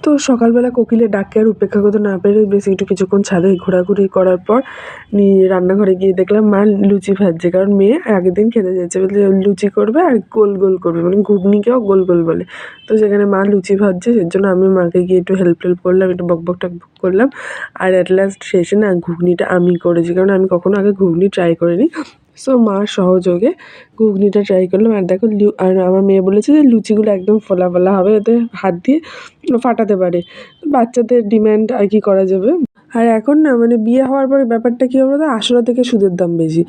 তো সকালবেলা কোকিলের ডাককে আর উপেক্ষা করতে না পেরে বেশ কিছুক্ষণ ছাদে ঘোরাঘুরি করার পর রান্নাঘরে গিয়ে দেখলাম মা লুচি ভাজছে, কারণ মেয়ে আগের দিন খেতে যাচ্ছে বলে লুচি করবে আর গোল গোল করবে, মানে ঘুগনিকেও গোল গোল বলে। তো সেখানে মা লুচি ভাজছে, সের জন্য আমি মাকে গিয়ে একটু হেল্প করলাম, একটু বকবক টকবক করলাম। আর অ্যাট লাস্ট শেষে না ঘুগনিটা আমি করেছি, কারণ আমি কখনো আগে ঘুগনি ট্রাই করিনি। সো মার সহযোগে ঘুগনিটা ট্রাই করলাম। আর দেখো আর আমার মেয়ে বলেছে যে লুচিগুলো একদম ফোলা ফোলা হবে, এতে হাত দিয়ে ফাটাতে পারে। বাচ্চাদের ডিমান্ড আর কি করা যাবে। আর এখন না মানে বিয়ে হওয়ার পরে ব্যাপারটা কী হবে বলতো, আসলে থেকে সুদের দাম বেশি।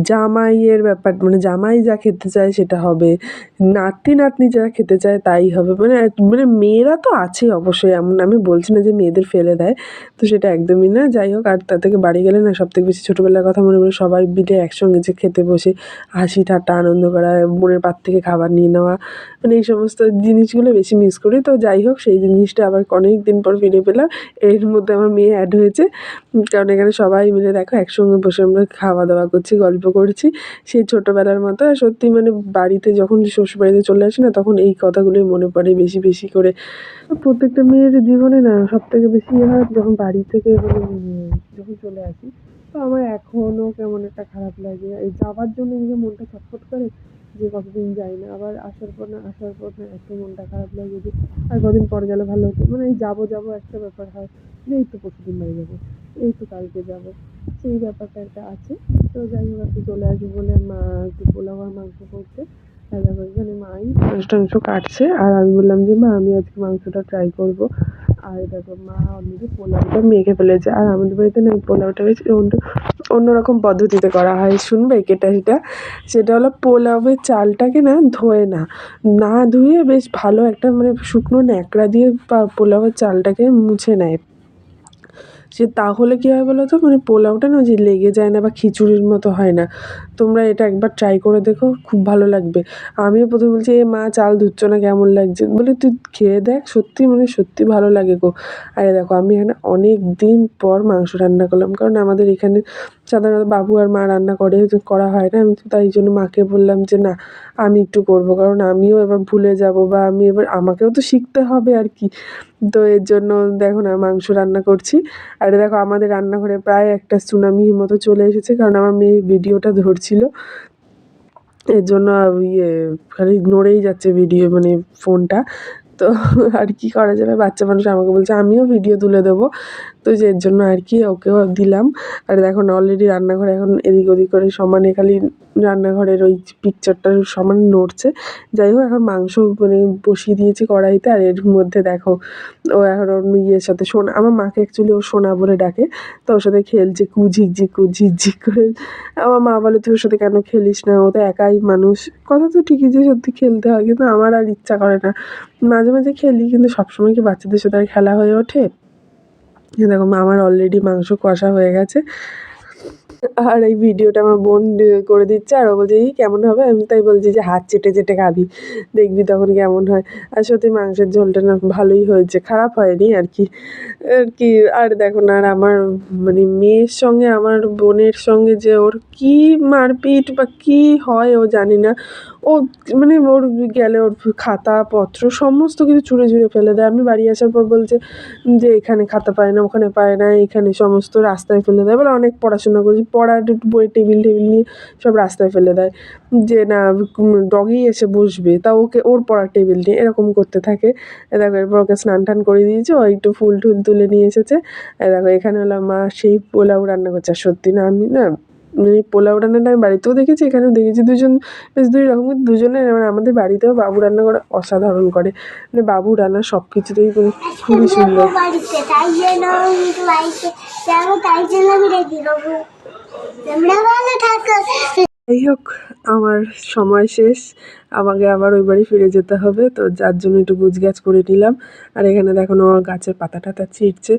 জামাইয়ের ব্যাপার, মানে জামাই যা খেতে চায় সেটা হবে, নাতি নাতনি যা খেতে চায় তাই হবে। মানে মানে মেয়েরা তো আছেই অবশ্যই, এমন আমি বলছি না যে মেয়েদের ফেলে দেয়, তো সেটা একদমই না। যাই হোক, আর তার থেকে বাড়ি গেলে না সবথেকে বেশি ছোটোবেলার কথা মনে পড়ে, সবাই মিলে একসঙ্গে যে খেতে বসে হাসি ঠাট্টা আনন্দ করা, বোনের পাত থেকে খাবার নিয়ে নেওয়া, মানে এই সমস্ত জিনিসগুলো বেশি মিস করি। তো যাই হোক, সেই জিনিসটা আবার অনেক দিন পর ফিরে পেলাম। এর মধ্যে আমার মেয়ে অ্যাড হয়েছে, কারণ এখানে সবাই মিলে দেখো একসঙ্গে বসে আমরা খাওয়া দাওয়া করছি, গল্প করছি সেই ছোটোবেলার মতো। আর সত্যি মানে বাড়িতে যখন শ্বশুরবাড়িতে চলে আসি না, তখন এই কথাগুলোই মনে পড়ে বেশি বেশি করে। প্রত্যেকটা মেয়ের জীবনে না সবথেকে বেশি হয় যখন বাড়ি থেকে মানে যখন চলে আসি। তো আমার এখনও কেমন একটা খারাপ লাগে, এই যাওয়ার জন্য নিজের মনটা ছটফট করে যে কতদিন যাই না, আবার আসার পর না এত মনটা খারাপ লাগে যে আর কদিন পর গেলে ভালো হতো। মানে এই যাবো একটা ব্যাপার হয় যে এই তো পরশুদিন বাড়ি যাবো, এই তো কালকে যাবো, সেই ব্যাপারটা একটা আছে। তো যাই হোক, একটু চলে আসবো বলে মা একটু পোলাও আর মাংস করতে, দেখো এখানে মাই মাংস টাংস কাটছে, আর আমি বললাম যে মা আমি আজকে মাংসটা ট্রাই করবো। আর দেখো মা অলরেডি পোলাওটা মেখে ফেলেছে। আর আমাদের বাড়িতে না পোলাওটা বেশ অন্যরকম পদ্ধতিতে করা হয়, শুনবে কেটা সেটা? সেটা হলো পোলাওয়ের চালটাকে না ধোয় না, না ধুয়ে বেশ ভালো একটা মানে শুকনো ন্যাকড়া দিয়ে পোলাওয়ের চালটাকে মুছে নেয়। সে তাহলে কী হয় বলো তো, মানে পোলাওটা না যে লেগে যায় না বা খিচুড়ির মতো হয় না। তোমরা এটা একবার ট্রাই করে দেখো, খুব ভালো লাগবে। আমিও প্রথমে বলছি এ মা চাল ধুচ্ছ না, কেমন লাগছে? বলে তুই খেয়ে দেখ, সত্যি মানে সত্যি ভালো লাগে গো। আরে দেখো আমি এখানে অনেক দিন পর মাংস রান্না করলাম, কারণ আমাদের এখানে সাধারণত বাবু আর মা রান্না করা হয় না। আমি তো তাই জন্য মাকে বললাম যে না আমি একটু করবো, কারণ আমিও এবার ভুলে যাবো বা আমি এবার আমাকেও তো শিখতে হবে আর কি। তো এর জন্য দেখো না মাংস রান্না করছি। আর দেখো আমাদের রান্নাঘরে প্রায় একটা সুনামির মতো চলে এসেছে, কারণ আমার মেয়ে ভিডিওটা ধরছিল। এর জন্য খালি নড়েই যাচ্ছে ভিডিও মানে ফোনটা। তো আর কি করা যাবে, বাচ্চা মানুষ আমাকে বলছে আমিও ভিডিও তুলে দেবো। তো যে এর জন্য আর কি ওকেও দিলাম। আর দেখো না অলরেডি রান্নাঘরে এখন এদিক ওদিক করে সমানে খালি রান্নাঘরের ওই পিকচারটা সমান নড়ছে। যাই হোক, এখন মাংস মানে বসিয়ে দিয়েছি কড়াইতে। আর এর মধ্যে দেখো ও এখন ওর ইয়ের সাথে সোনা, আমার মাকে অ্যাকচুয়ালি ও সোনা বলে ডাকে, তো ওর সাথে খেলছে ঝিকঝিক করে। আমার মা বলে তুই ওর সাথে কেন খেলিস না, ও তো একাই মানুষ। কথা তো ঠিকই যে সত্যি খেলতে হয়, কিন্তু আমার আর ইচ্ছা করে না। মাঝে মাঝে খেলি, কিন্তু সবসময় কি বাচ্চাদের সাথে আর খেলা হয়ে ওঠে? দেখো আমার অলরেডি মাংস কষা হয়ে গেছে। আর এই ভিডিওটা আমার বোন করে দিচ্ছে, আর ও বলছে এই কেমন হবে? আমি তাই বলছি যে হাত চেটে চেটে খাবি, দেখবি তখন কেমন হয়। আর সত্যি মাংসের ঝোলটা না ভালোই হয়েছে, খারাপ হয়নি আর কি। আর দেখো না, আর আমার মানে মেয়ের সঙ্গে আমার বোনের সঙ্গে যে ওর কী মারপিট বা কী হয় ও জানি না। ও মানে ওর গেলে ওর খাতাপত্র সমস্ত কিছু ছুঁড়ে ছুঁড়ে ফেলে দেয়। আমি বাড়ি আসার পর বলছে যে এখানে খাতা পায় না, ওখানে পায় না, এখানে সমস্ত রাস্তায় ফেলে দেয়। বলে অনেক পড়াশোনা করেছি, পড়ার বই টেবিল নিয়ে সব রাস্তায় ফেলে দেয়, যে না ডগি এসে বসবে, তা ওর পড়ার টেবিল নিয়ে এরকম করতে থাকে। দেখো এরপর ওকে স্নান টান করে দিয়েছে, ও একটু ফুল টুল তুলে নিয়ে এসেছে। দেখো এখানে হলো মা সেই পোলাও রান্না করছে। আর সত্যি না আমি না মানে পোলাও রান্নাটা আমি বাড়িতেও দেখেছি, এখানেও দেখেছি, দুজন বেশ দুই রকম, কিন্তু দুজনের মানে আমাদের বাড়িতেও বাবু রান্না করে অসাধারণ করে। মানে বাবু রান্না সব কিছুতেই মানে খুবই সুন্দর। যাই হোক, আমার সময় শেষ, আমাকে আবার ওই বাড়ি ফিরে যেতে হবে, তো যার জন্য একটু গুছগাছ করে নিলাম। আর এখানে দেখো না আমার গাছের পাতা টাতা ছিঁড়ছে।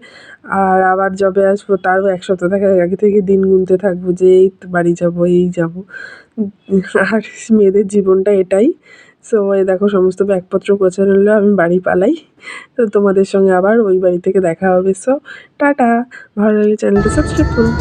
আর আবার যবে আসবো তারও এক সপ্তাহ আগে থেকে দিন গুনতে থাকবো যে এই তো বাড়ি যাবো, এই যাবো। আর মেয়েদের জীবনটা এটাই। সো এই দেখো সমস্ত ব্যাগপত্র গোছানো হলো, আমি বাড়ি পালাই। তো তোমাদের সঙ্গে আবার ওই বাড়ি থেকে দেখা হবে। সো টাটা, ভালো লাগলে চ্যানেলটা সাবস্ক্রাইব করো।